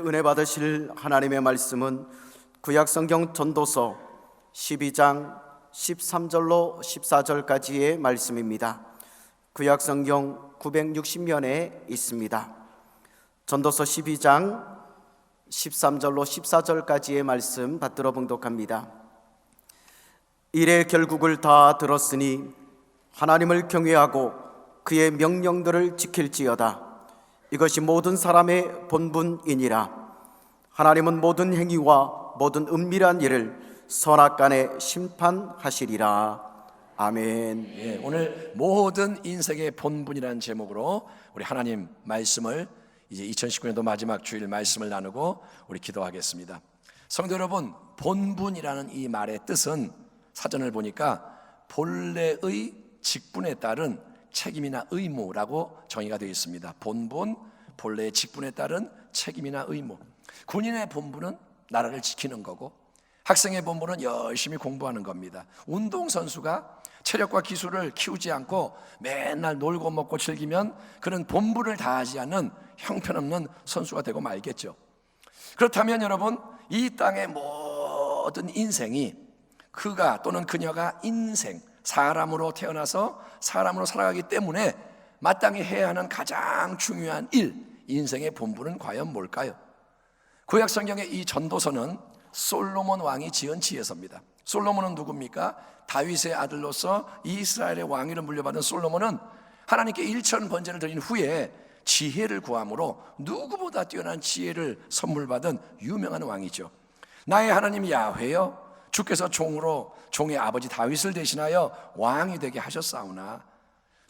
은혜 받으실 하나님의 말씀은 구약성경 전도서 12장 13절로 14절까지의 말씀입니다. 구약성경 960면에 있습니다. 전도서 12장 13절로 14절까지의 말씀 받들어 봉독합니다. 이래 결국을 다 들었으니 하나님을 경외하고 그의 명령들을 지킬지어다. 이것이 모든 사람의 본분이니라. 하나님은 모든 행위와 모든 은밀한 일을 선악간에 심판하시리라. 아멘. 오늘 모든 인생의 본분이라는 제목으로 우리 하나님 말씀을 이제 2019년도 마지막 주일 말씀을 나누고 우리 기도하겠습니다. 성도 여러분, 본분이라는 이 말의 뜻은 사전을 보니까 본래의 직분에 따른 책임이나 의무라고 정의가 되어 있습니다. 본분, 본래의 직분에 따른 책임이나 의무. 군인의 본분은 나라를 지키는 거고, 학생의 본분은 열심히 공부하는 겁니다. 운동선수가 체력과 기술을 키우지 않고 맨날 놀고 먹고 즐기면 그는 본분을 다하지 않는 형편없는 선수가 되고 말겠죠. 그렇다면 여러분, 이 땅의 모든 인생이 그가 또는 그녀가 인생, 사람으로 태어나서 사람으로 살아가기 때문에 마땅히 해야 하는 가장 중요한 일, 인생의 본분은 과연 뭘까요? 구약 성경의 이 전도서는 솔로몬 왕이 지은 지혜서입니다. 솔로몬은 누굽니까? 다윗의 아들로서 이스라엘의 왕위를 물려받은 솔로몬은 하나님께 일천 번제를 드린 후에 지혜를 구함으로 누구보다 뛰어난 지혜를 선물받은 유명한 왕이죠. 나의 하나님 야훼여, 주께서 종으로 종의 아버지 다윗을 대신하여 왕이 되게 하셨사오나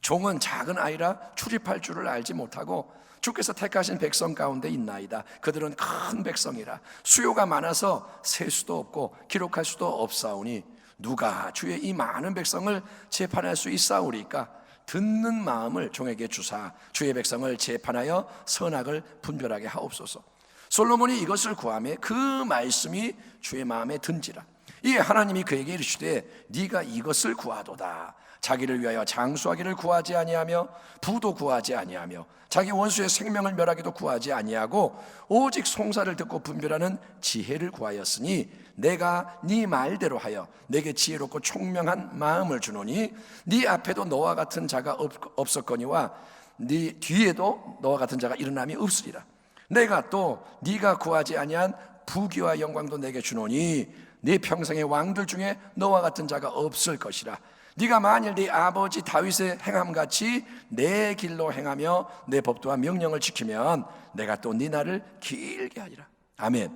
종은 작은 아이라 출입할 줄을 알지 못하고 주께서 택하신 백성 가운데 있나이다. 그들은 큰 백성이라 수요가 많아서 셀 수도 없고 기록할 수도 없사오니 누가 주의 이 많은 백성을 재판할 수 있사오리까? 듣는 마음을 종에게 주사 주의 백성을 재판하여 선악을 분별하게 하옵소서. 솔로몬이 이것을 구하매 그 말씀이 주의 마음에 든지라. 이에 하나님이 그에게 이르시되 네가 이것을 구하도다. 자기를 위하여 장수하기를 구하지 아니하며 부도 구하지 아니하며 자기 원수의 생명을 멸하기도 구하지 아니하고 오직 송사를 듣고 분별하는 지혜를 구하였으니 내가 네 말대로 하여 내게 지혜롭고 총명한 마음을 주노니 네 앞에도 너와 같은 자가 없었거니와 네 뒤에도 너와 같은 자가 일어남이 없으리라. 내가 또 네가 구하지 아니한 부귀와 영광도 내게 주노니 네 평생의 왕들 중에 너와 같은 자가 없을 것이라. 네가 만일 네 아버지 다윗의 행함같이 내 길로 행하며 내 법도와 명령을 지키면 내가 또 네 날을 길게 하리라. 아멘.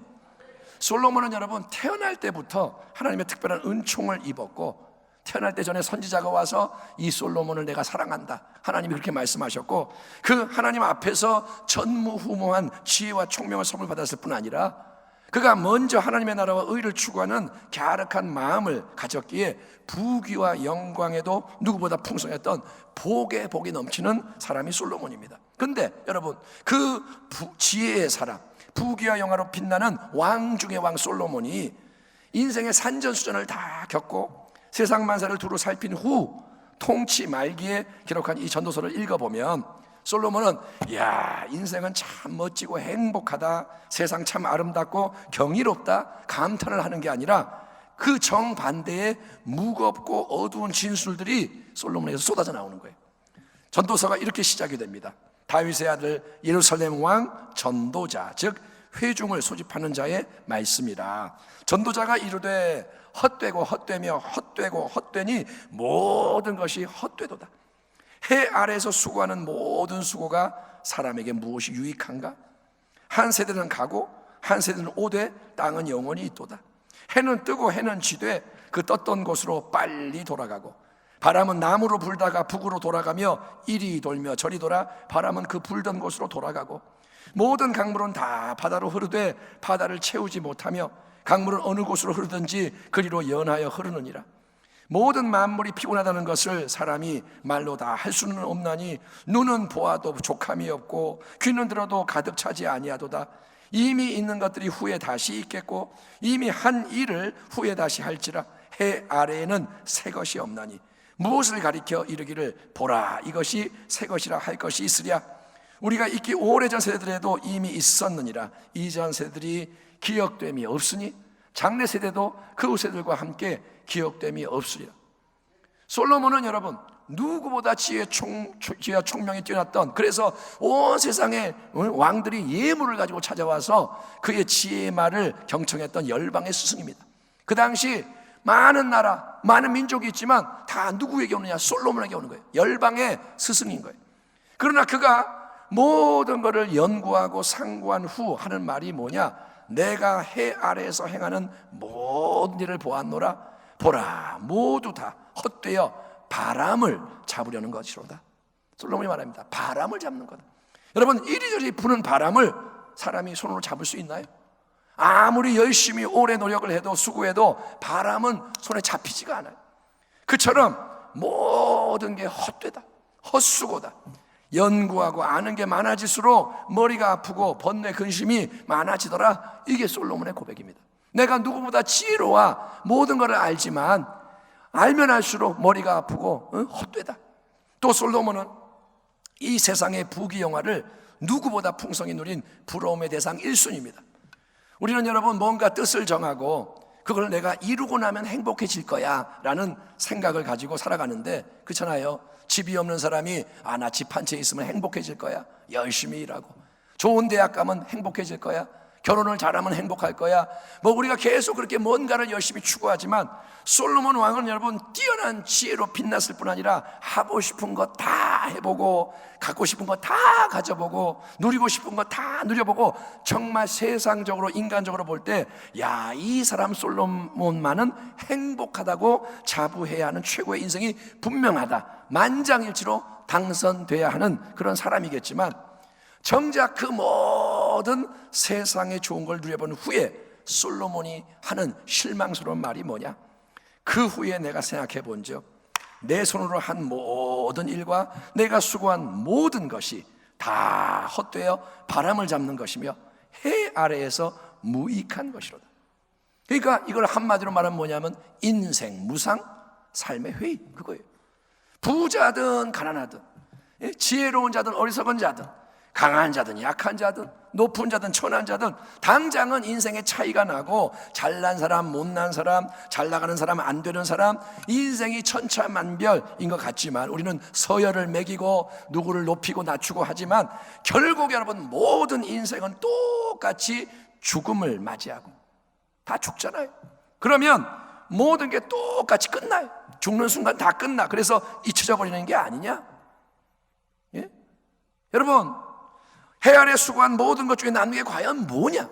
솔로몬은 여러분 태어날 때부터 하나님의 특별한 은총을 입었고, 태어날 때 전에 선지자가 와서 이 솔로몬을 내가 사랑한다, 하나님이 그렇게 말씀하셨고, 그 하나님 앞에서 전무후무한 지혜와 총명을 선물 받았을 뿐 아니라 그가 먼저 하나님의 나라와 의를 추구하는 갸륵한 마음을 가졌기에 부귀와 영광에도 누구보다 풍성했던 복에 복이 넘치는 사람이 솔로몬입니다. 근데 여러분, 그 지혜의 사람, 부귀와 영화로 빛나는 왕 중의 왕 솔로몬이 인생의 산전수전을 다 겪고 세상 만사를 두루 살핀 후 통치 말기에 기록한 이 전도서를 읽어보면 솔로몬은 인생은 참 멋지고 행복하다, 세상 참 아름답고 경이롭다 감탄을 하는 게 아니라 그 정반대의 무겁고 어두운 진술들이 솔로몬에게서 쏟아져 나오는 거예요. 전도서가 이렇게 시작이 됩니다. 다윗의 아들 예루살렘 왕 전도자, 즉 회중을 소집하는 자의 말씀이라. 전도자가 이르되 헛되고 헛되며 헛되고 헛되니 모든 것이 헛되도다. 해 아래에서 수고하는 모든 수고가 사람에게 무엇이 유익한가? 한 세대는 가고 한 세대는 오되 땅은 영원히 있도다. 해는 뜨고 해는 지되 그 떴던 곳으로 빨리 돌아가고 바람은 남으로 불다가 북으로 돌아가며 이리 돌며 저리 돌아 바람은 그 불던 곳으로 돌아가고 모든 강물은 다 바다로 흐르되 바다를 채우지 못하며 강물은 어느 곳으로 흐르든지 그리로 연하여 흐르느니라. 모든 만물이 피곤하다는 것을 사람이 말로 다 할 수는 없나니 눈은 보아도 족함이 없고 귀는 들어도 가득 차지 아니하도다. 이미 있는 것들이 후에 다시 있겠고 이미 한 일을 후에 다시 할지라. 해 아래에는 새 것이 없나니 무엇을 가리켜 이르기를 보라 이것이 새 것이라 할 것이 있으랴. 우리가 있기 오래전 세대들에도 이미 있었느니라. 이전 세대들이 기억됨이 없으니 장래 세대도 그 세대들과 함께 기억됨이 없으리라. 솔로몬은 여러분 누구보다 지혜와 총명이 뛰어났던, 그래서 온 세상의 왕들이 예물을 가지고 찾아와서 그의 지혜의 말을 경청했던 열방의 스승입니다. 그 당시 많은 나라, 많은 민족이 있지만 다 누구에게 오느냐? 솔로몬에게 오는 거예요. 열방의 스승인 거예요. 그러나 그가 모든 것을 연구하고 상고한 후 하는 말이 뭐냐? 내가 해 아래에서 행하는 모든 일을 보았노라. 보라, 모두 다 헛되어 바람을 잡으려는 것이로다. 솔로몬이 말합니다. 바람을 잡는 거다. 여러분, 이리저리 부는 바람을 사람이 손으로 잡을 수 있나요? 아무리 열심히 오래 노력을 해도 수고해도 바람은 손에 잡히지가 않아요. 그처럼 모든 게 헛되다, 헛수고다. 연구하고 아는 게 많아질수록 머리가 아프고 번뇌 근심이 많아지더라. 이게 솔로몬의 고백입니다. 내가 누구보다 지혜로워 모든 것을 알지만 알면 알수록 머리가 아프고 헛되다. 또 솔로몬은 이 세상의 부귀영화를 누구보다 풍성히 누린 부러움의 대상 1순위입니다. 우리는 여러분 뭔가 뜻을 정하고 그걸 내가 이루고 나면 행복해질 거야 라는 생각을 가지고 살아가는데, 그렇잖아요. 집이 없는 사람이 나 집 한 채 있으면 행복해질 거야, 열심히 일하고. 좋은 대학 가면 행복해질 거야, 결혼을 잘하면 행복할 거야. 우리가 계속 그렇게 뭔가를 열심히 추구하지만 솔로몬 왕은 여러분 뛰어난 지혜로 빛났을 뿐 아니라 하고 싶은 거 다 해보고 갖고 싶은 거 다 가져보고 누리고 싶은 거 다 누려보고, 정말 세상적으로 인간적으로 볼 때 야, 이 사람 솔로몬만은 행복하다고 자부해야 하는 최고의 인생이 분명하다, 만장일치로 당선돼야 하는 그런 사람이겠지만, 정작 그 모든 세상의 좋은 걸 누려본 후에 솔로몬이 하는 실망스러운 말이 뭐냐? 그 후에 내가 생각해 본즉 내 손으로 한 모든 일과 내가 수고한 모든 것이 다 헛되어 바람을 잡는 것이며 해 아래에서 무익한 것이로다. 그러니까 이걸 한마디로 말하면 뭐냐면 인생, 무상, 삶의 회의, 그거예요. 부자든 가난하든, 지혜로운 자든 어리석은 자든, 강한 자든 약한 자든, 높은 자든 천한 자든, 당장은 인생의 차이가 나고 잘난 사람, 못난 사람, 잘 나가는 사람, 안 되는 사람, 인생이 천차만별인 것 같지만 우리는 서열을 매기고 누구를 높이고 낮추고 하지만 결국 여러분 모든 인생은 똑같이 죽음을 맞이하고 다 죽잖아요. 그러면 모든 게 똑같이 끝나요. 죽는 순간 다 끝나. 그래서 잊혀져 버리는 게 아니냐? 예? 여러분, 해 아래 수고한 모든 것 중에 남는 게 과연 뭐냐?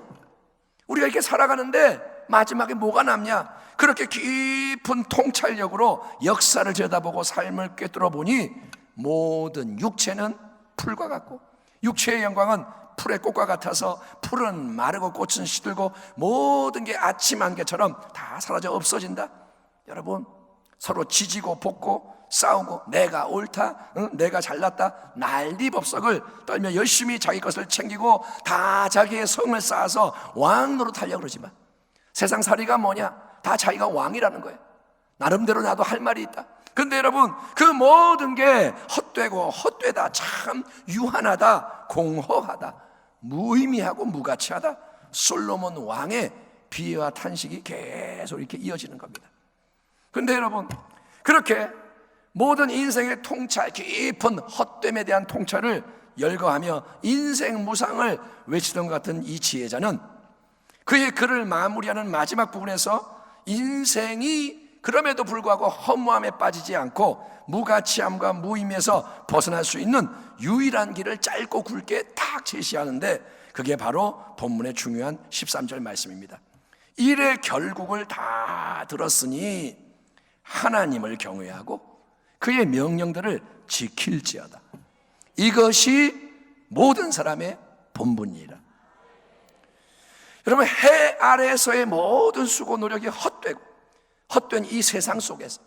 우리가 이렇게 살아가는데 마지막에 뭐가 남냐? 그렇게 깊은 통찰력으로 역사를 들여다보고 삶을 꿰뚫어 보니 모든 육체는 풀과 같고 육체의 영광은 풀의 꽃과 같아서 풀은 마르고 꽃은 시들고 모든 게 아침 안개처럼 다 사라져 없어진다. 여러분, 서로 지지고 볶고 싸우고 내가 옳다, 내가 잘났다 난리법석을 떨며 열심히 자기 것을 챙기고 다 자기의 성을 쌓아서 왕 노릇하려고 그러지만 세상살이가 뭐냐? 다 자기가 왕이라는 거예요. 나름대로 나도 할 말이 있다. 근데 여러분, 그 모든 게 헛되고 헛되다, 참 유한하다, 공허하다, 무의미하고 무가치하다. 솔로몬 왕의 비애와 탄식이 계속 이렇게 이어지는 겁니다. 근데 여러분, 그렇게 모든 인생의 통찰, 깊은 헛됨에 대한 통찰을 열거하며 인생 무상을 외치던 것 같은 이 지혜자는 그의 글을 마무리하는 마지막 부분에서 인생이 그럼에도 불구하고 허무함에 빠지지 않고 무가치함과 무의미에서 벗어날 수 있는 유일한 길을 짧고 굵게 딱 제시하는데, 그게 바로 본문의 중요한 13절 말씀입니다. 일의 결국을 다 들었으니 하나님을 경외하고 그의 명령들을 지킬지어다. 이것이 모든 사람의 본분이라. 여러분, 해 아래에서의 모든 수고 노력이 헛된 이 세상 속에서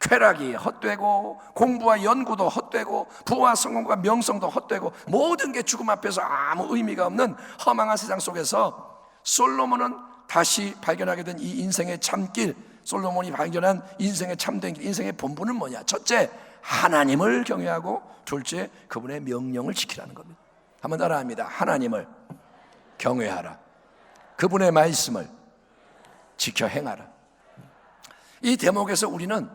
쾌락이 헛되고 공부와 연구도 헛되고 부와 성공과 명성도 헛되고 모든 게 죽음 앞에서 아무 의미가 없는 허망한 세상 속에서 솔로몬은 다시 발견하게 된 이 인생의 참길, 솔로몬이 발견한 인생의 참된 길, 인생의 본분은 뭐냐? 첫째, 하나님을 경외하고 둘째, 그분의 명령을 지키라는 겁니다. 한번 따라합니다. 하나님을 경외하라. 그분의 말씀을 지켜 행하라. 이 대목에서 우리는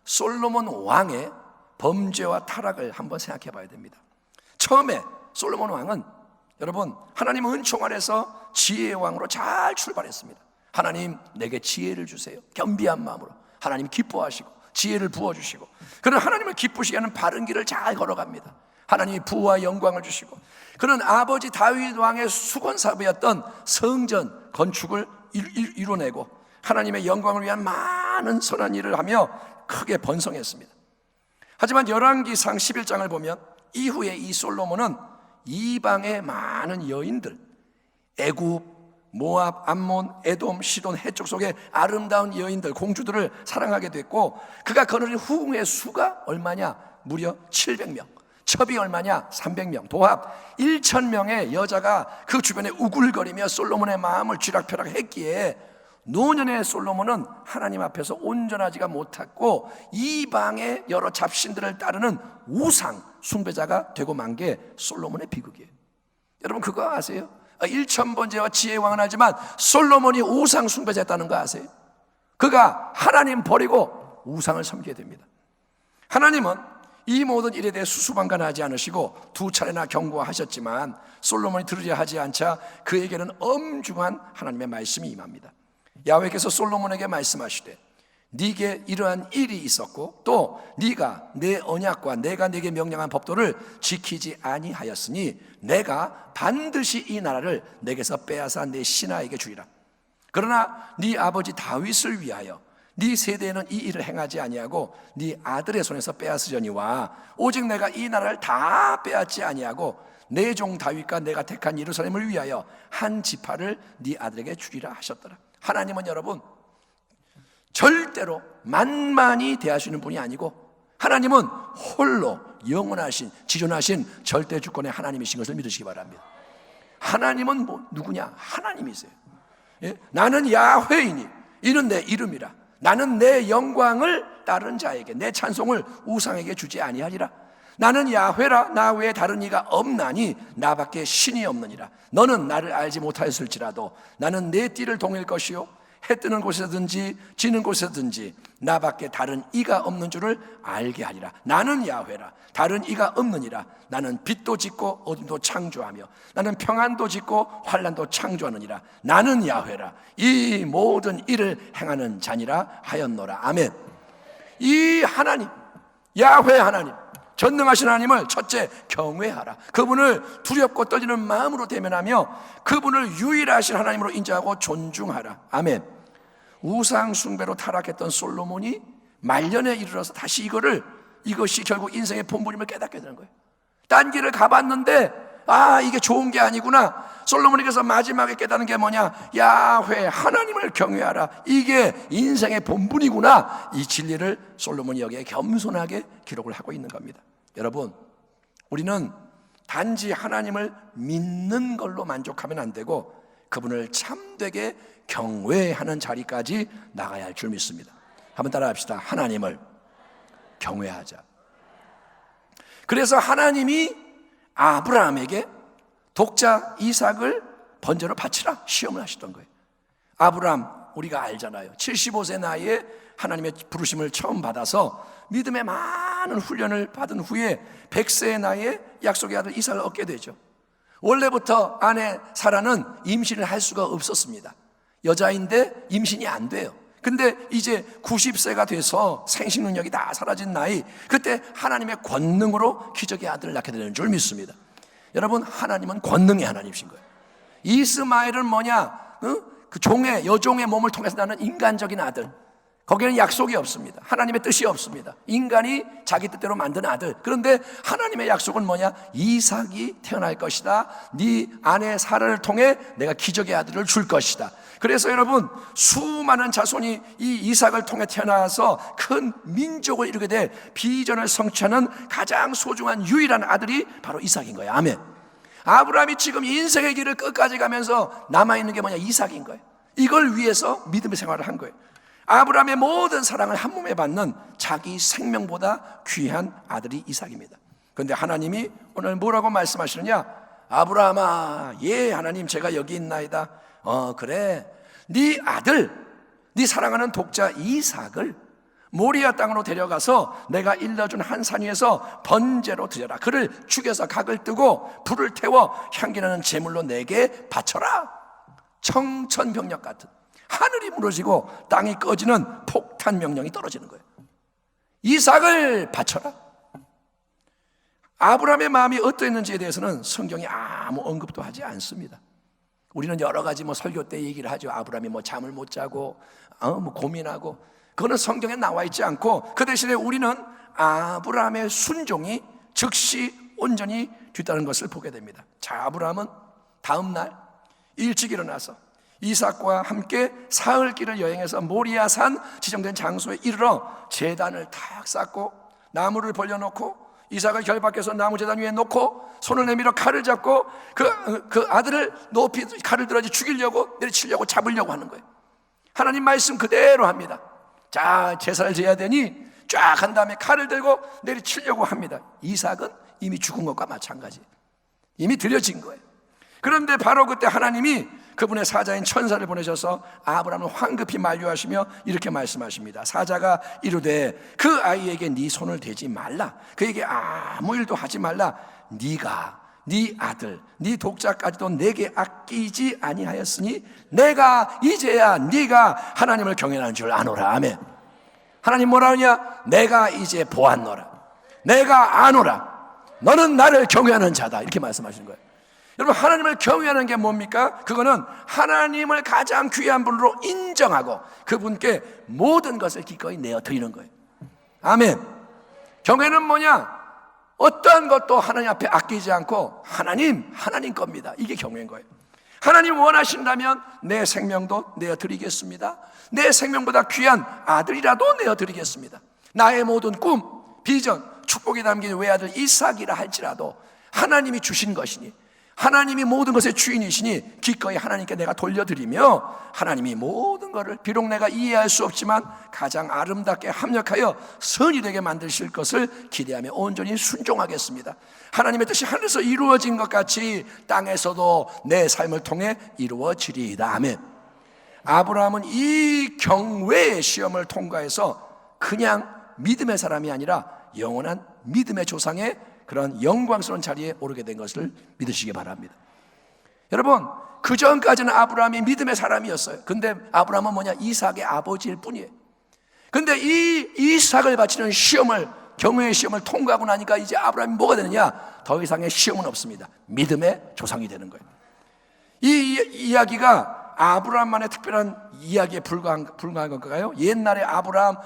솔로몬 왕의 범죄와 타락을 한번 생각해 봐야 됩니다. 처음에 솔로몬 왕은 여러분 하나님 은총 아래서 지혜의 왕으로 잘 출발했습니다. 하나님 내게 지혜를 주세요. 겸비한 마음으로 하나님 기뻐하시고 지혜를 부어주시고, 그런 하나님을 기쁘시게 하는 바른 길을 잘 걸어갑니다. 하나님이 부와 영광을 주시고, 그런 아버지 다윗 왕의 수건사부였던 성전 건축을 이뤄내고 하나님의 영광을 위한 많은 선한 일을 하며 크게 번성했습니다. 하지만 열왕기상 11장을 보면 이후에 이 솔로몬은 이방의 많은 여인들, 애굽, 모압, 암몬, 에돔, 시돈, 해쪽 속의 아름다운 여인들, 공주들을 사랑하게 됐고, 그가 거느린 후궁의 수가 얼마냐? 무려 700명. 첩이 얼마냐? 300명. 도합 1000명의 여자가 그 주변에 우글거리며 솔로몬의 마음을 쥐락펴락했기에 노년의 솔로몬은 하나님 앞에서 온전하지가 못했고 이방의 여러 잡신들을 따르는 우상 숭배자가 되고 만 게 솔로몬의 비극이에요. 여러분 그거 아세요? 1000번째와 지혜의 왕은 알지만 솔로몬이 우상 숭배자였다는 거 아세요? 그가 하나님 버리고 우상을 섬기게 됩니다. 하나님은 이 모든 일에 대해 수수방관하지 않으시고 2차례나 경고하셨지만 솔로몬이 들으려 하지 않자 그에게는 엄중한 하나님의 말씀이 임합니다. 야훼께서 솔로몬에게 말씀하시되 네게 이러한 일이 있었고 또 네가 내 언약과 내가 네게 명령한 법도를 지키지 아니하였으니 내가 반드시 이 나라를 내게서 빼앗아 내 신하에게 주리라. 그러나 네 아버지 다윗을 위하여 네 세대에는 이 일을 행하지 아니하고 네 아들의 손에서 빼앗으려니와 오직 내가 이 나라를 다 빼앗지 아니하고 내 종 다윗과 내가 택한 예루살렘을 위하여 한 지파를 네 아들에게 주리라 하셨더라. 하나님은 여러분 절대로 만만히 대하시는 분이 아니고 하나님은 홀로 영원하신 지존하신 절대 주권의 하나님이신 것을 믿으시기 바랍니다. 하나님은 누구냐? 하나님이세요. 예? 나는 야훼이니 이는 내 이름이라. 나는 내 영광을 다른 자에게 내 찬송을 우상에게 주지 아니하리라. 나는 야훼라. 나 외에 다른 이가 없나니 나밖에 신이 없느니라. 너는 나를 알지 못하였을지라도 나는 내 띠를 동일 것이요 해 뜨는 곳에든지 지는 곳에든지 나밖에 다른 이가 없는 줄을 알게 하리라. 나는 야훼라. 다른 이가 없느니라. 나는 빛도 짓고 어둠도 창조하며 나는 평안도 짓고 환난도 창조하느니라. 나는 야훼라. 이 모든 일을 행하는 자니라 하였노라. 아멘. 이 하나님, 야훼 하나님, 전능하신 하나님을 첫째 경외하라. 그분을 두렵고 떨리는 마음으로 대면하며 그분을 유일하신 하나님으로 인정하고 존중하라. 아멘. 우상 숭배로 타락했던 솔로몬이 말년에 이르러서 다시 이것이 결국 인생의 본분임을 깨닫게 되는 거예요. 딴 길을 가봤는데 이게 좋은 게 아니구나. 솔로몬에게서 마지막에 깨닫는 게 뭐냐? 야훼 하나님을 경외하라. 이게 인생의 본분이구나. 이 진리를 솔로몬이 여기에 겸손하게 기록을 하고 있는 겁니다. 여러분, 우리는 단지 하나님을 믿는 걸로 만족하면 안 되고 그분을 참되게 경외하는 자리까지 나가야 할 줄 믿습니다. 한번 따라합시다. 하나님을 경외하자. 그래서 하나님이 아브라함에게 독자 이삭을 번제로 바치라 시험을 하시던 거예요. 아브라함 우리가 알잖아요. 75세 나이에 하나님의 부르심을 처음 받아서 믿음의 많은 훈련을 받은 후에 100세의 나이에 약속의 아들 이삭을 얻게 되죠. 원래부터 아내 사라는 임신을 할 수가 없었습니다. 여자인데 임신이 안 돼요. 근데 이제 90세가 돼서 생식 능력이 다 사라진 나이, 그때 하나님의 권능으로 기적의 아들을 낳게 되는 줄 믿습니다. 여러분, 하나님은 권능의 하나님이신 거예요. 이스마엘은 뭐냐? 그 여종의 몸을 통해서 나는 인간적인 아들, 거기에는 약속이 없습니다. 하나님의 뜻이 없습니다. 인간이 자기 뜻대로 만든 아들. 그런데 하나님의 약속은 뭐냐? 이삭이 태어날 것이다. 네 아내 사라를 통해 내가 기적의 아들을 줄 것이다. 그래서 여러분, 수많은 자손이 이 이삭을 통해 태어나서 큰 민족을 이루게 될 비전을 성취하는 가장 소중한 유일한 아들이 바로 이삭인 거예요. 아멘. 아브라함이 지금 인생의 길을 끝까지 가면서 남아있는 게 뭐냐? 이삭인 거예요. 이걸 위해서 믿음의 생활을 한 거예요. 아브라함의 모든 사랑을 한 몸에 받는 자기 생명보다 귀한 아들이 이삭입니다. 그런데 하나님이 오늘 뭐라고 말씀하시느냐? 아브라함아, 예 하나님 제가 여기 있나이다. 그래, 네 아들, 네 사랑하는 독자 이삭을 모리아 땅으로 데려가서 내가 일러준 한 산 위에서 번제로 드려라. 그를 죽여서 각을 뜨고 불을 태워 향기나는 제물로 내게 바쳐라. 청천벽력 같은, 하늘이 무너지고 땅이 꺼지는 폭탄 명령이 떨어지는 거예요. 이삭을 바쳐라. 아브라함의 마음이 어떠했는지에 대해서는 성경이 아무 언급도 하지 않습니다. 우리는 여러 가지 설교 때 얘기를 하죠. 아브라함이 잠을 못 자고 고민하고, 그거는 성경에 나와 있지 않고, 그 대신에 우리는 아브라함의 순종이 즉시 온전히 뒤따른 것을 보게 됩니다. 자, 아브라함은 다음 날 일찍 일어나서 이삭과 함께 사흘길을 여행해서 모리아산 지정된 장소에 이르러 제단을 탁 쌓고 나무를 벌려놓고 이삭을 결박해서 나무 제단 위에 놓고 손을 내밀어 칼을 잡고 그 아들을 높이 칼을 들어 죽이려고, 내리치려고, 잡으려고 하는 거예요. 하나님 말씀 그대로 합니다. 자, 제사를 지어야 되니 쫙 한 다음에 칼을 들고 내리치려고 합니다. 이삭은 이미 죽은 것과 마찬가지, 이미 들여진 거예요. 그런데 바로 그때 하나님이 그분의 사자인 천사를 보내셔서 아브라함을 황급히 만류하시며 이렇게 말씀하십니다. 사자가 이르되 그 아이에게 네 손을 대지 말라, 그에게 아무 일도 하지 말라. 네가 네 아들 네 독자까지도 내게 아끼지 아니하였으니 내가 이제야 네가 하나님을 경외하는 줄 아노라. 아멘. 하나님 뭐라 하냐? 내가 이제 보았노라, 내가 아노라, 너는 나를 경외하는 자다, 이렇게 말씀하시는 거예요. 여러분, 하나님을 경외하는 게 뭡니까? 그거는 하나님을 가장 귀한 분으로 인정하고 그분께 모든 것을 기꺼이 내어드리는 거예요. 아멘. 경외는 뭐냐? 어떠한 것도 하나님 앞에 아끼지 않고 하나님 겁니다. 이게 경외인 거예요. 하나님 원하신다면 내 생명도 내어드리겠습니다. 내 생명보다 귀한 아들이라도 내어드리겠습니다. 나의 모든 꿈, 비전, 축복이 담긴 외아들 이삭이라 할지라도 하나님이 주신 것이니, 하나님이 모든 것의 주인이시니 기꺼이 하나님께 내가 돌려드리며, 하나님이 모든 것을 비록 내가 이해할 수 없지만 가장 아름답게 합력하여 선이 되게 만드실 것을 기대하며 온전히 순종하겠습니다. 하나님의 뜻이 하늘에서 이루어진 것 같이 땅에서도 내 삶을 통해 이루어지리이다. 아멘. 아브라함은 이 경외의 시험을 통과해서 그냥 믿음의 사람이 아니라 영원한 믿음의 조상의 그런 영광스러운 자리에 오르게 된 것을 믿으시기 바랍니다. 여러분, 그 전까지는 아브라함이 믿음의 사람이었어요. 근데 아브라함은 뭐냐? 이삭의 아버지일 뿐이에요. 근데 이 이삭을 바치는 시험을, 경외의 시험을 통과하고 나니까 이제 아브라함이 뭐가 되느냐? 더 이상의 시험은 없습니다. 믿음의 조상이 되는 거예요. 이 이야기가 아브라함만의 특별한 이야기에 불과한 건가요? 옛날에 아브라함,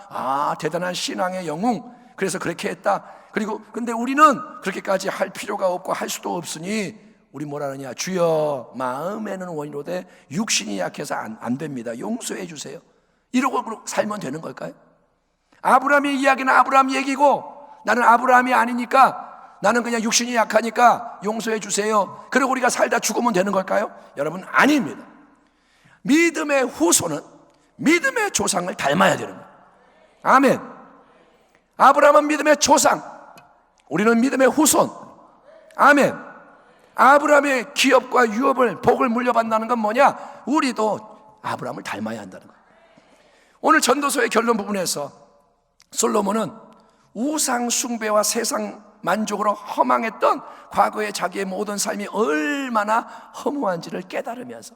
대단한 신앙의 영웅, 그래서 그렇게 했다. 그리고 근데 우리는 그렇게까지 할 필요가 없고 할 수도 없으니 우리 뭐라 하느냐? 주여 마음에는 원이로되 육신이 약해서 안 됩니다. 용서해 주세요. 이러고 살면 되는 걸까요? 아브라함의 이야기는 아브라함 얘기고 나는 아브라함이 아니니까, 나는 그냥 육신이 약하니까 용서해 주세요. 그리고 우리가 살다 죽으면 되는 걸까요? 여러분, 아닙니다. 믿음의 후손은 믿음의 조상을 닮아야 되는 거예요. 아멘. 아브라함은 믿음의 조상, 우리는 믿음의 후손. 아멘. 아브라함의 기업과 유업을, 복을 물려받는다는 건 뭐냐? 우리도 아브라함을 닮아야 한다는 거예요. 오늘 전도서의 결론 부분에서 솔로몬은 우상 숭배와 세상 만족으로 허망했던 과거의 자기의 모든 삶이 얼마나 허무한지를 깨달으면서,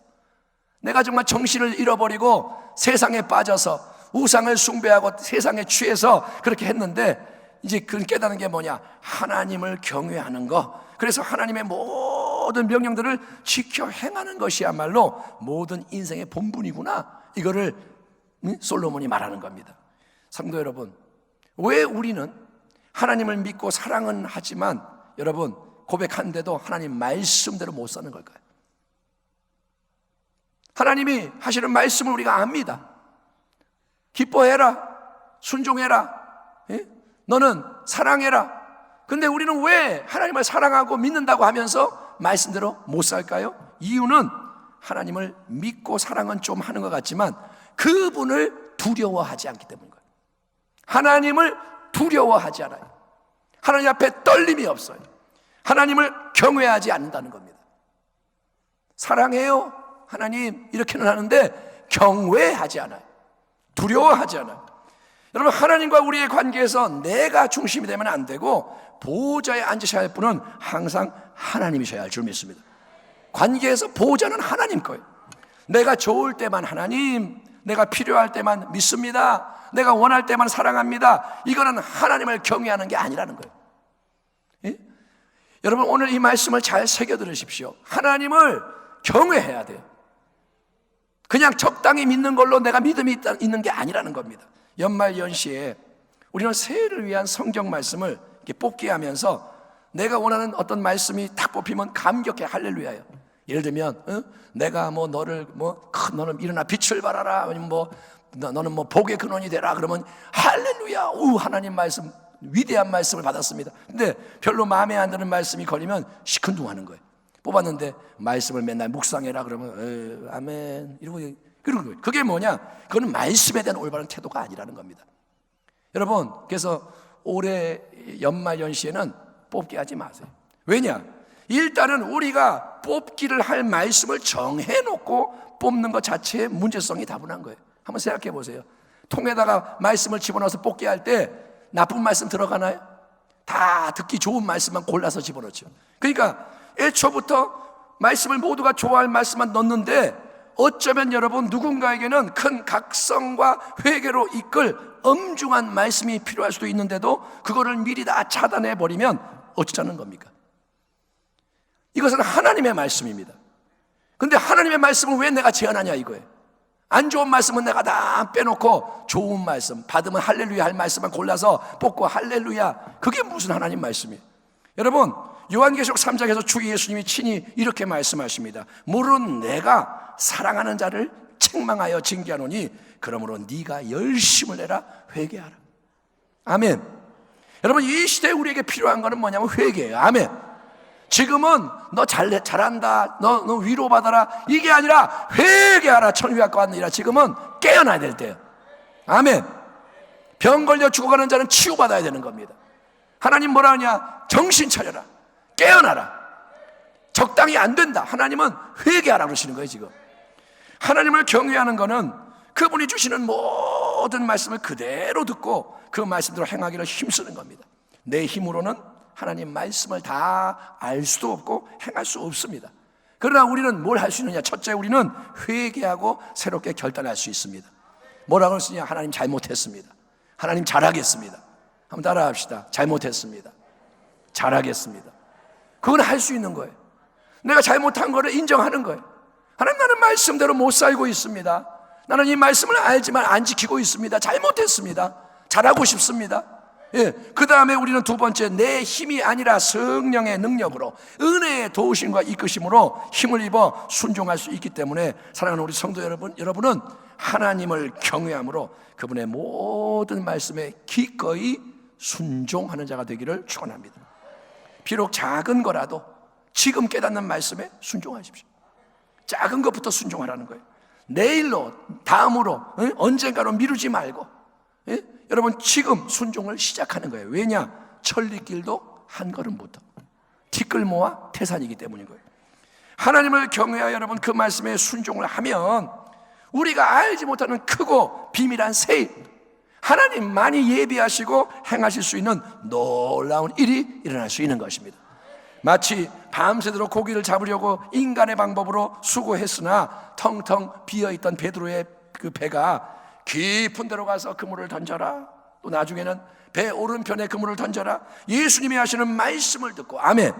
내가 정말 정신을 잃어버리고 세상에 빠져서 우상을 숭배하고 세상에 취해서 그렇게 했는데, 이제 그 깨닫는 게 뭐냐? 하나님을 경외하는 거. 그래서 하나님의 모든 명령들을 지켜 행하는 것이야말로 모든 인생의 본분이구나. 이거를 솔로몬이 말하는 겁니다. 성도 여러분, 왜 우리는 하나님을 믿고 사랑은 하지만 여러분 고백하는데도 하나님 말씀대로 못 사는 걸까요? 하나님이 하시는 말씀을 우리가 압니다. 기뻐해라, 순종해라, 너는 사랑해라. 근데 우리는 왜 하나님을 사랑하고 믿는다고 하면서 말씀대로 못 살까요? 이유는 하나님을 믿고 사랑은 좀 하는 것 같지만 그분을 두려워하지 않기 때문인 거예요. 하나님을 두려워하지 않아요. 하나님 앞에 떨림이 없어요. 하나님을 경외하지 않는다는 겁니다. 사랑해요 하나님 이렇게는 하는데 경외하지 않아요. 두려워하지 않아요. 여러분, 하나님과 우리의 관계에서 내가 중심이 되면 안 되고 보호자에 앉으셔야 할 분은 항상 하나님이셔야 할 줄 믿습니다. 관계에서 보호자는 하나님 거예요. 내가 좋을 때만 하나님, 내가 필요할 때만 믿습니다, 내가 원할 때만 사랑합니다, 이거는 하나님을 경외하는 게 아니라는 거예요. 예? 여러분, 오늘 이 말씀을 잘 새겨 들으십시오. 하나님을 경외해야 돼요. 그냥 적당히 믿는 걸로 내가 믿음이 있는 게 아니라는 겁니다. 연말 연시에 우리는 새해를 위한 성경 말씀을 이렇게 뽑기 하면서 내가 원하는 어떤 말씀이 딱 뽑히면 감격해 할렐루야예요. 예를 들면 내가 너를 너는 일어나 빛을 발하라, 아니면 너는 복의 근원이 되라, 그러면 할렐루야, 하나님 말씀, 위대한 말씀을 받았습니다. 근데 별로 마음에 안 드는 말씀이 걸리면 시큰둥하는 거예요. 뽑았는데 말씀을 맨날 묵상해라 그러면 아멘 이러고 그런 거예요. 그게 뭐냐? 그건 말씀에 대한 올바른 태도가 아니라는 겁니다. 여러분, 그래서 올해 연말 연시에는 뽑기 하지 마세요. 왜냐? 일단은 우리가 뽑기를 할 말씀을 정해놓고 뽑는 것 자체의 문제성이 다분한 거예요. 한번 생각해 보세요. 통에다가 말씀을 집어넣어서 뽑기 할 때 나쁜 말씀 들어가나요? 다 듣기 좋은 말씀만 골라서 집어넣죠. 그러니까 애초부터 말씀을 모두가 좋아할 말씀만 넣는데 어쩌면 여러분, 누군가에게는 큰 각성과 회개로 이끌 엄중한 말씀이 필요할 수도 있는데도 그거를 미리 다 차단해버리면 어쩌자는 겁니까? 이것은 하나님의 말씀입니다. 근데 하나님의 말씀을 왜 내가 제한하냐 이거예요. 안 좋은 말씀은 내가 다 빼놓고 좋은 말씀, 받으면 할렐루야 할 말씀만 골라서 뽑고 할렐루야, 그게 무슨 하나님 말씀이에요? 여러분, 요한계시록 3장에서 주 예수님이 친히 이렇게 말씀하십니다. 물은 내가 사랑하는 자를 책망하여 징계하노니 그러므로 네가 열심을 내라, 회개하라. 아멘. 여러분, 이 시대에 우리에게 필요한 거는 뭐냐면 회개예요. 아멘. 지금은 너 잘한다, 너 위로받아라, 이게 아니라 회개하라, 천휘학과 왔느니라. 지금은 깨어나야 될 때예요. 아멘. 병 걸려 죽어가는 자는 치유받아야 되는 겁니다. 하나님 뭐라 하냐? 정신 차려라, 깨어나라. 적당히 안 된다, 하나님은 회개하라 그러시는 거예요. 지금 하나님을 경외하는 거는 그분이 주시는 모든 말씀을 그대로 듣고 그 말씀대로 행하기를 힘쓰는 겁니다. 내 힘으로는 하나님 말씀을 다 알 수도 없고 행할 수 없습니다. 그러나 우리는 뭘 할 수 있느냐? 첫째, 우리는 회개하고 새롭게 결단할 수 있습니다. 뭐라고 했으냐? 하나님 잘못했습니다, 하나님 잘하겠습니다. 한번 따라합시다. 잘못했습니다, 잘하겠습니다. 그건 할 수 있는 거예요. 내가 잘못한 거를 인정하는 거예요. 하나님, 나는 말씀대로 못 살고 있습니다. 나는 이 말씀을 알지만 안 지키고 있습니다. 잘못했습니다. 잘하고 싶습니다. 그 다음에 우리는 두 번째, 내 힘이 아니라 성령의 능력으로, 은혜의 도우심과 이끄심으로 힘을 입어 순종할 수 있기 때문에 사랑하는 우리 성도 여러분은 하나님을 경외함으로 그분의 모든 말씀에 기꺼이 순종하는 자가 되기를 축원합니다. 비록 작은 거라도 지금 깨닫는 말씀에 순종하십시오. 작은 것부터 순종하라는 거예요. 내일로, 다음으로, 언젠가로 미루지 말고, 여러분, 지금 순종을 시작하는 거예요. 왜냐? 천리길도 한 걸음부터, 티끌모아 태산이기 때문인 거예요. 하나님을 경외하여 여러분 그 말씀에 순종을 하면 우리가 알지 못하는 크고 비밀한 새, 하나님만이 예비하시고 행하실 수 있는 놀라운 일이 일어날 수 있는 것입니다. 마치 밤새도록 고기를 잡으려고 인간의 방법으로 수고했으나 텅텅 비어있던 베드로의 그 배가 깊은 데로 가서 그물을 던져라, 또 나중에는 배 오른편에 그물을 던져라, 예수님이 하시는 말씀을 듣고, 아멘,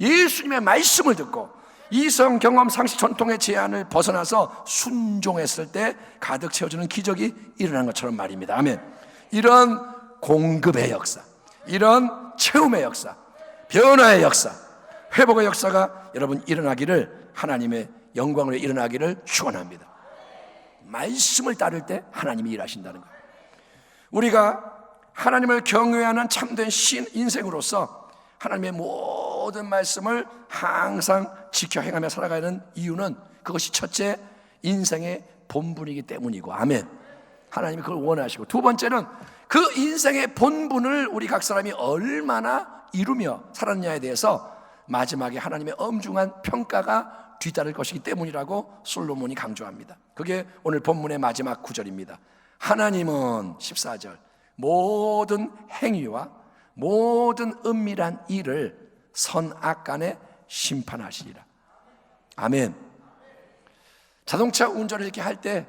예수님의 말씀을 듣고 이성 경험 상식 전통의 제한을 벗어나서 순종했을 때 가득 채워지는 기적이 일어난 것처럼 말입니다. 아멘. 이런 공급의 역사, 이런 채움의 역사, 변화의 역사, 회복의 역사가 여러분 일어나기를, 하나님의 영광으로 일어나기를 축원합니다. 말씀을 따를 때 하나님이 일하신다는 거예요. 우리가 하나님을 경외하는 참된 인생으로서 하나님의 모든 말씀을 항상 지켜 행하며 살아가는 이유는 그것이 첫째, 인생의 본분이기 때문이고, 아멘. 하나님이 그걸 원하시고, 두 번째는 그 인생의 본분을 우리 각 사람이 얼마나 이루며 살았느냐에 대해서 마지막에 하나님의 엄중한 평가가 뒤따를 것이기 때문이라고 솔로몬이 강조합니다. 그게 오늘 본문의 마지막 구절입니다. 하나님은 14절 모든 행위와 모든 은밀한 일을 선악간에 심판하시리라. 아멘. 자동차 운전을 이렇게 할 때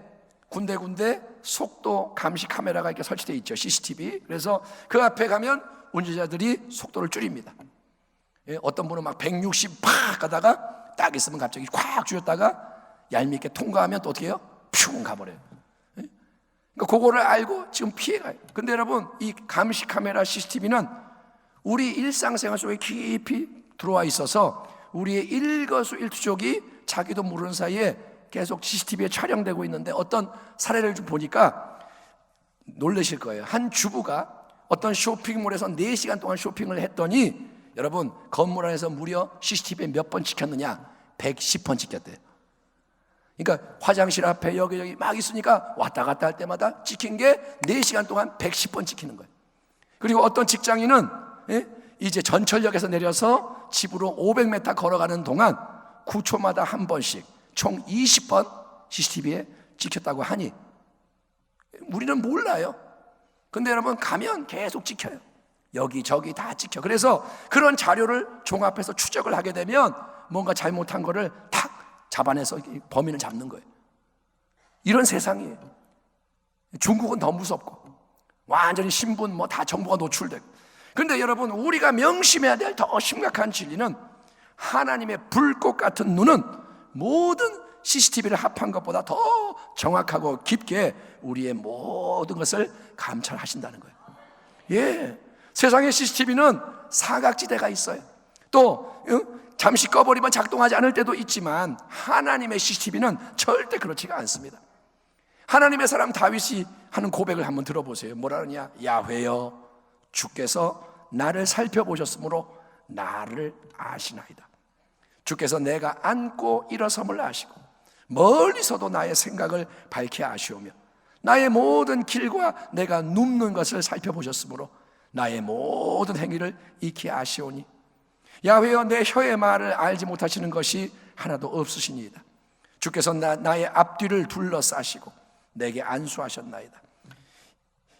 군데군데 속도 감시 카메라가 이렇게 설치되어 있죠. CCTV. 그래서 그 앞에 가면 운전자들이 속도를 줄입니다. 어떤 분은 막 160 팍 가다가 딱 있으면 갑자기 콱 줄였다가 얄밉게 통과하면 또 어떻게 해요? 퓨 가버려요. 그러니까 그거를 알고 지금 피해가요. 근데 여러분, 이 감시 카메라 CCTV는 우리 일상생활 속에 깊이 들어와 있어서 우리의 일거수일투족이 자기도 모르는 사이에 계속 CCTV에 촬영되고 있는데, 어떤 사례를 좀 보니까 놀라실 거예요. 한 주부가 어떤 쇼핑몰에서 4시간 동안 쇼핑을 했더니 여러분, 건물 안에서 무려 CCTV에 몇 번 찍혔느냐? 110번 찍혔대요. 그러니까 화장실 앞에 여기저기 막 있으니까 왔다 갔다 할 때마다 찍힌 게 4시간 동안 110번 찍히는 거예요. 그리고 어떤 직장인은 이제 전철역에서 내려서 집으로 500m 걸어가는 동안 9초마다 한 번씩 총 20번 CCTV에 찍혔다고 하니 우리는 몰라요. 근데 여러분, 가면 계속 찍혀요. 여기저기 다 찍혀. 그래서 그런 자료를 종합해서 추적을 하게 되면 뭔가 잘못한 거를 탁 잡아내서 범인을 잡는 거예요. 이런 세상이에요. 중국은 더 무섭고 완전히 신분 뭐 다 정보가 노출되고. 그런데 여러분, 우리가 명심해야 될 더 심각한 진리는 하나님의 불꽃 같은 눈은 모든 CCTV를 합한 것보다 더 정확하고 깊게 우리의 모든 것을 감찰하신다는 거예요. 예, 세상의 CCTV는 사각지대가 있어요. 또 잠시 꺼버리면 작동하지 않을 때도 있지만 하나님의 CCTV는 절대 그렇지가 않습니다. 하나님의 사람 다윗이 하는 고백을 한번 들어보세요. 뭐라 그러냐? 야훼여, 주께서 나를 살펴보셨으므로 나를 아시나이다. 주께서 내가 앉고 일어섬을 아시고 멀리서도 나의 생각을 밝히 아시오며 나의 모든 길과 내가 눕는 것을 살펴보셨으므로 나의 모든 행위를 익히 아시오니 야훼여, 내 혀의 말을 알지 못하시는 것이 하나도 없으시니이다. 주께서 나의 앞뒤를 둘러싸시고 내게 안수하셨나이다.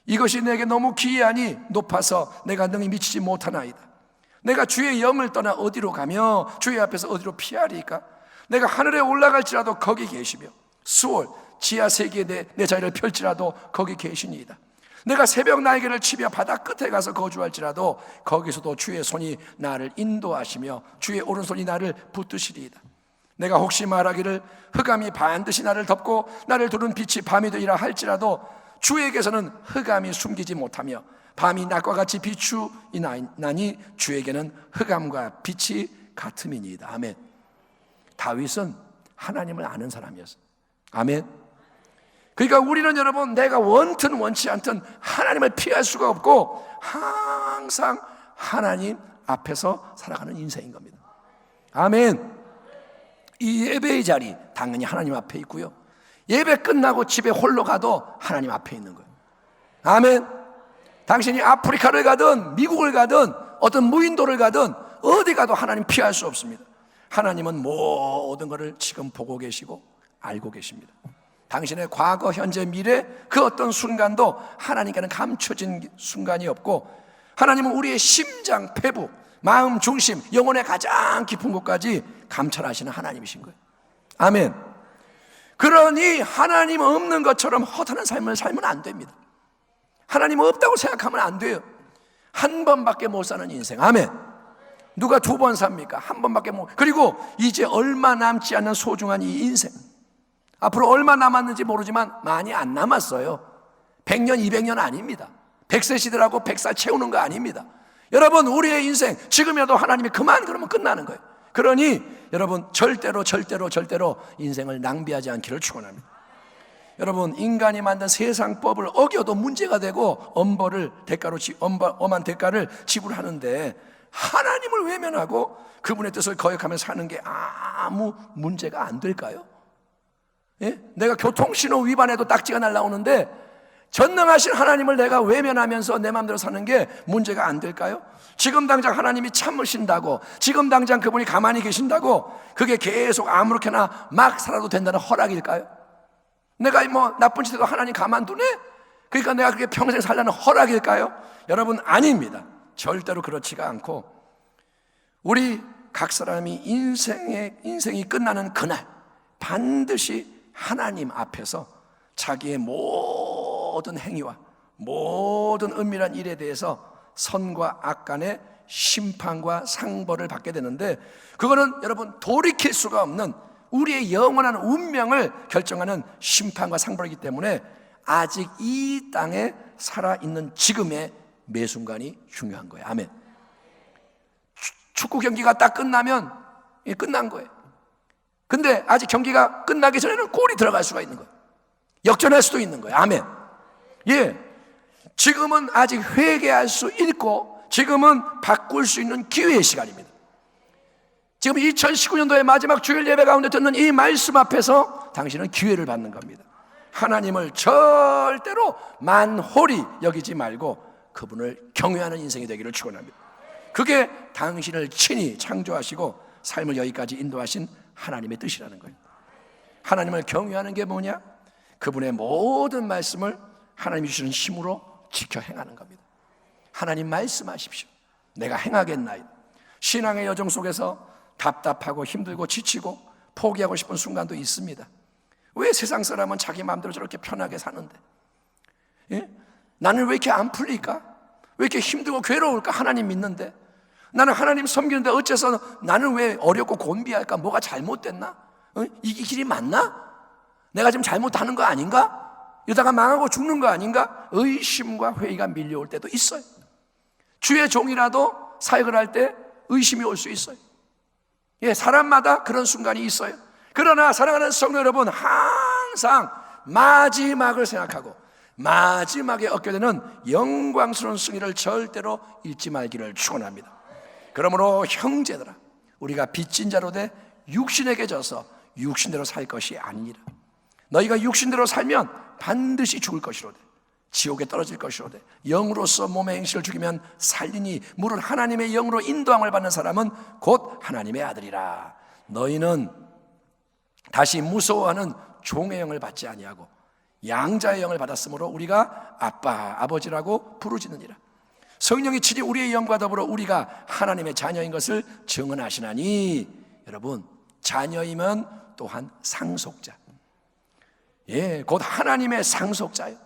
이것이 내게 너무 기이하니 높아서 내가 능히 미치지 못하나이다. 내가 주의 영을 떠나 어디로 가며 주의 앞에서 어디로 피하리까? 내가 하늘에 올라갈지라도 거기 계시며 수월 지하 세계에 내 자리를 펼지라도 거기 계시니이다. 내가 새벽 날개를 치며 바다 끝에 가서 거주할지라도 거기서도 주의 손이 나를 인도하시며 주의 오른손이 나를 붙드시리이다. 내가 혹시 말하기를 흑암이 반드시 나를 덮고 나를 두른 빛이 밤이 되리라 할지라도 주에게서는 흑암이 숨기지 못하며 밤이 낮과 같이 비추이나니 주에게는 흑암과 빛이 같음이니이다. 아멘. 다윗은 하나님을 아는 사람이었어요. 아멘. 그러니까 우리는 여러분, 내가 원든 원치 않든 하나님을 피할 수가 없고 항상 하나님 앞에서 살아가는 인생인 겁니다. 아멘. 이 예배의 자리 당연히 하나님 앞에 있고요, 예배 끝나고 집에 홀로 가도 하나님 앞에 있는 거예요. 아멘. 당신이 아프리카를 가든 미국을 가든 어떤 무인도를 가든 어디 가도 하나님 피할 수 없습니다. 하나님은 모든 것을 지금 보고 계시고 알고 계십니다. 당신의 과거, 현재, 미래 그 어떤 순간도 하나님께는 감춰진 순간이 없고, 하나님은 우리의 심장, 폐부, 마음 중심, 영혼의 가장 깊은 곳까지 감찰하시는 하나님이신 거예요. 아멘. 그러니 하나님 없는 것처럼 허탄한 삶을 살면 안 됩니다. 하나님 없다고 생각하면 안 돼요. 한 번밖에 못 사는 인생. 아멘. 누가 2번 삽니까? 한 번밖에 못. 그리고 이제 얼마 남지 않는 소중한 이 인생, 앞으로 얼마 남았는지 모르지만 많이 안 남았어요. 100년, 200년 아닙니다. 100세 시대라고 100살 채우는 거 아닙니다. 여러분, 우리의 인생 지금이라도 하나님이 그만 그러면 끝나는 거예요. 그러니 여러분, 절대로 인생을 낭비하지 않기를 축원합니다. 여러분, 인간이 만든 세상법을 어겨도 문제가 되고 엄한 대가를 지불하는데, 하나님을 외면하고 그분의 뜻을 거역하며 사는 게 아무 문제가 안 될까요? 예? 내가 교통신호 위반해도 딱지가 날라오는데 전능하신 하나님을 내가 외면하면서 내 마음대로 사는 게 문제가 안 될까요? 지금 당장 하나님이 참으신다고, 지금 당장 그분이 가만히 계신다고 그게 계속 아무렇게나 막 살아도 된다는 허락일까요? 내가 뭐 나쁜 짓 해도 하나님 가만두네? 그러니까 내가 그렇게 평생 살라는 허락일까요? 여러분, 아닙니다. 절대로 그렇지가 않고, 우리 각 사람이 인생이 끝나는 그날 반드시 하나님 앞에서 자기의 모든 행위와 모든 은밀한 일에 대해서 선과 악 간의 심판과 상벌을 받게 되는데, 그거는 여러분 돌이킬 수가 없는 우리의 영원한 운명을 결정하는 심판과 상벌이기 때문에 아직 이 땅에 살아있는 지금의 매 순간이 중요한 거예요. 아멘. 축구 경기가 딱 끝나면 끝난 거예요. 근데 아직 경기가 끝나기 전에는 골이 들어갈 수가 있는 거예요. 역전할 수도 있는 거예요. 아멘. 예, 지금은 아직 회개할 수 있고 지금은 바꿀 수 있는 기회의 시간입니다. 지금 2019년도의 마지막 주일 예배 가운데 듣는 이 말씀 앞에서 당신은 기회를 받는 겁니다. 하나님을 절대로 만홀히 여기지 말고 그분을 경외하는 인생이 되기를 축원합니다. 그게 당신을 친히 창조하시고 삶을 여기까지 인도하신 하나님의 뜻이라는 거예요. 하나님을 경외하는 게 뭐냐? 그분의 모든 말씀을 하나님이 주시는 힘으로 지켜 행하는 겁니다. 하나님 말씀하십시오. 내가 행하겠나이다. 신앙의 여정 속에서 답답하고 힘들고 지치고 포기하고 싶은 순간도 있습니다. 왜 세상 사람은 자기 마음대로 저렇게 편하게 사는데, 예? 나는 왜 이렇게 안 풀릴까? 왜 이렇게 힘들고 괴로울까? 하나님 믿는데, 나는 하나님 섬기는데 어째서 나는 왜 어렵고 곤비할까? 뭐가 잘못됐나? 이 길이 맞나? 내가 지금 잘못하는 거 아닌가? 이러다가 망하고 죽는 거 아닌가? 의심과 회의가 밀려올 때도 있어요. 주의 종이라도 사역을 할 때 의심이 올 수 있어요. 예, 사람마다 그런 순간이 있어요. 그러나 사랑하는 성도 여러분, 항상 마지막을 생각하고 마지막에 얻게 되는 영광스러운 승리를 절대로 잊지 말기를 축원합니다. 그러므로 형제들아, 우리가 빚진 자로 돼 육신에게 져서 육신대로 살 것이 아니니라. 너희가 육신대로 살면 반드시 죽을 것이로되 지옥에 떨어질 것이로되 영으로서 몸의 행실을 죽이면 살리니 물은 하나님의 영으로 인도함을 받는 사람은 곧 하나님의 아들이라. 너희는 다시 무서워하는 종의 영을 받지 아니하고 양자의 영을 받았으므로 우리가 아빠 아버지라고 부르짖느니라. 성령이 친히 우리의 영과 더불어 우리가 하나님의 자녀인 것을 증언하시나니. 여러분, 자녀이면 또한 상속자, 예, 곧 하나님의 상속자요,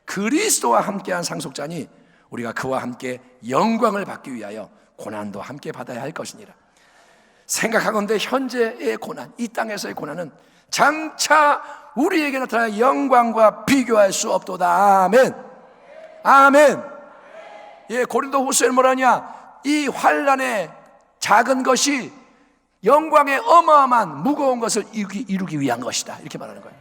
그리스도와 함께한 상속자니 우리가 그와 함께 영광을 받기 위하여 고난도 함께 받아야 할 것이니라. 생각하건대 현재의 고난, 이 땅에서의 고난은 장차 우리에게 나타날 영광과 비교할 수 없도다. 아멘. 아멘. 예, 고린도 후서에는 뭐라냐? 이 환난의 작은 것이 영광의 어마어마한 무거운 것을 이루기 위한 것이다, 이렇게 말하는 거예요.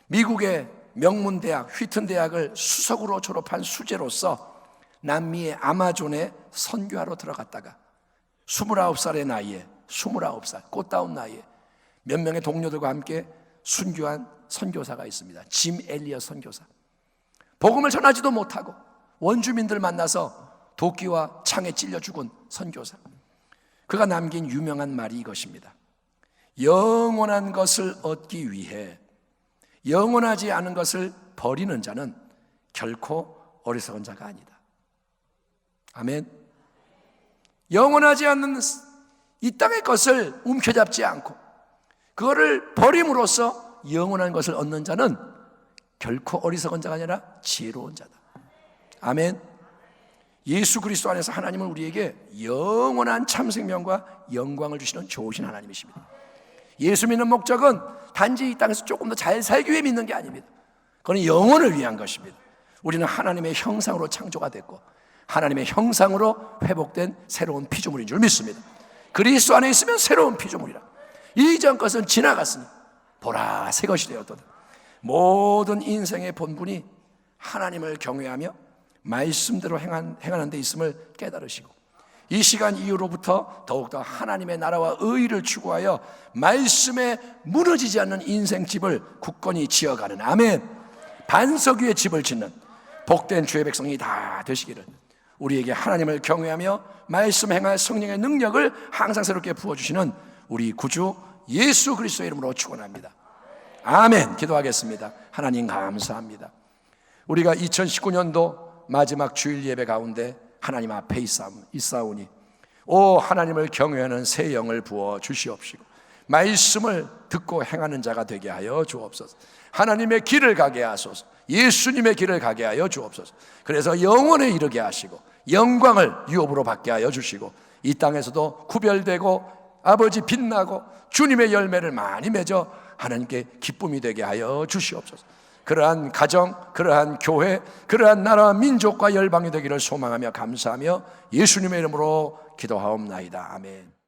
미국의 명문대학 휘튼 대학을 수석으로 졸업한 수재로서 남미의 아마존에 선교하러 들어갔다가 29살의 나이에, 29살 꽃다운 나이에 몇 명의 동료들과 함께 순교한 선교사가 있습니다. 짐 엘리엇 선교사. 복음을 전하지도 못하고 원주민들 만나서 도끼와 창에 찔려 죽은 선교사. 그가 남긴 유명한 말이 이것입니다. 영원한 것을 얻기 위해 영원하지 않은 것을 버리는 자는 결코 어리석은 자가 아니다. 아멘. 영원하지 않는 이 땅의 것을 움켜잡지 않고 그거를 버림으로써 영원한 것을 얻는 자는 결코 어리석은 자가 아니라 지혜로운 자다. 아멘. 예수 그리스도 안에서 하나님은 우리에게 영원한 참생명과 영광을 주시는 좋으신 하나님이십니다. 예수 믿는 목적은 단지 이 땅에서 조금 더 잘 살기 위해 믿는 게 아닙니다. 그건 영혼을 위한 것입니다. 우리는 하나님의 형상으로 창조가 됐고 하나님의 형상으로 회복된 새로운 피조물인 줄 믿습니다. 그리스도 안에 있으면 새로운 피조물이라. 이전 것은 지나갔으니 보라 새 것이 되었도다. 모든 인생의 본분이 하나님을 경외하며 말씀대로 행하는 데 있음을 깨달으시고 이 시간 이후로부터 더욱더 하나님의 나라와 의의를 추구하여 말씀에 무너지지 않는 인생집을 굳건히 지어가는, 아멘, 반석 위에 집을 짓는 복된 주의 백성이 다 되시기를, 우리에게 하나님을 경외하며 말씀 행할 성령의 능력을 항상 새롭게 부어주시는 우리 구주 예수 그리스도의 이름으로 축원합니다. 아멘. 기도하겠습니다. 하나님 감사합니다. 우리가 2019년도 마지막 주일 예배 가운데 하나님 앞에 있사오니 오 하나님을 경외하는 새 영을 부어 주시옵시고 말씀을 듣고 행하는 자가 되게 하여 주옵소서. 하나님의 길을 가게 하소서. 예수님의 길을 가게 하여 주옵소서. 그래서 영원에 이르게 하시고 영광을 유업으로 받게 하여 주시고 이 땅에서도 구별되고 아버지 빛나고 주님의 열매를 많이 맺어 하나님께 기쁨이 되게 하여 주시옵소서. 그러한 가정, 그러한 교회, 그러한 나라와 민족과 열방이 되기를 소망하며 감사하며 예수님의 이름으로 기도하옵나이다. 아멘.